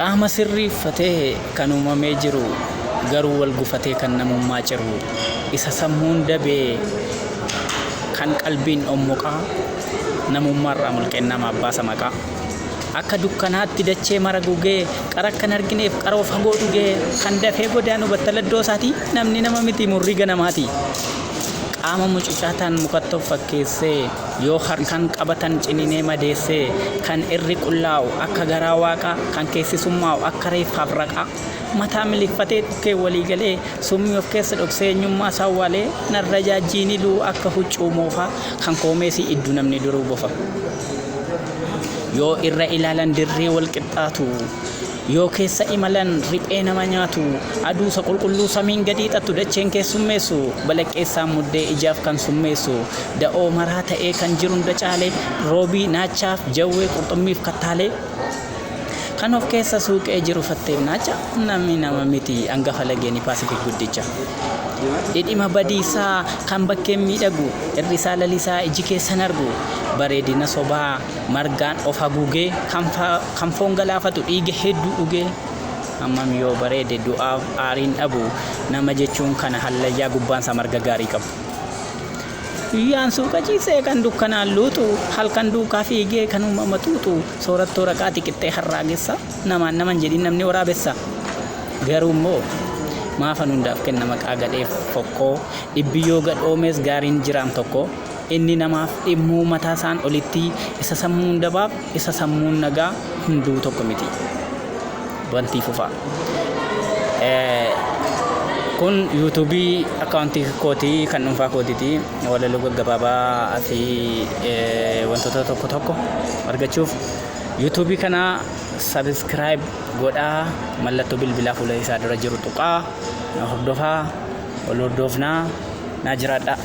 qaama sirriiffatee kan uumamee jiru garuu wal gufatee kan namummaa ciru isa sammuun dabee kan qalbiin ommoqaa namummaarraa mulqeen nama abbaasa maqaa akka dukkanaatti dachee mara gugee qara kan argineef qaroo fagoo dhugee kan dafee godaanu battaladdoo isaati namni nama miti murrii ganamaati qaama mucucaataan mukatti of fakkeessee yoo harkaan qabatan cininee madeessee kan irri qullaa'u akka garaa waaqaa kan keessisummaa'u akka reeffaaf raqaa mataa miliqfatee dhukkee walii galee summii of keessa dhoksee eenyummaa isaa waalee narra jaajjiiniluu akka huccuu moofaa kan koomeesii idduu namni duruu bofa yoo irra ilaalan dirree wal qixxaatu yoo keessa imalan riphee nama nyaatu aduusa qulqulluu samiin gadi xattu dacheen keessummeessu balaqqeessaan muddee ijaaf kan summeessu da'oo maraa ta'ee kan jiru hunda caalee roobii naachaaf jawwee qurxummiif kattaalee kan of keessa suuqee jiru fatteef naacha namni nama miti hangafa lageeni paasifik guddicha dhidhima badiisaa kan bakkeen miidhagu irrisaa lalisaa iji keessan argu bareedina sobaa margaan of haguugee kan foon galaafatu dhiiga hedduu dhugee hammam yoo bareede du'aaf aariin dhabu nama jechuun kana hallayyaa gubbaansa marga gaarii qabu yaan suuqa ciisee kan dukkanaan luuxu halkan duukaa fiigee kan uumama tuutu soorattoo raqaati qixxee harraagessa naman jedhin namni waraabessa garuu immoo maafan hundaaf kenna maqaa gadheef fokkoo dhibbiyyoo gadhoomees gaariin jiraam tokko inni namaaf dhimmuu mataa isaan olitti isa sammuun dabaaf isa sammuun nagaa hunduu tokko miti wanti fufaa kun yuutuubii akkaawuntii kootii kan dhuunfaa kootiiti walaloo gaggabaabaa fi wantoota tokko argachuuf yuutuubii kana sabiskiraayib godhaa mallattoo bilbilaa fuula isaa dura jiru tuqaa hordofaa wal hordofnaa naa jiraadhaa.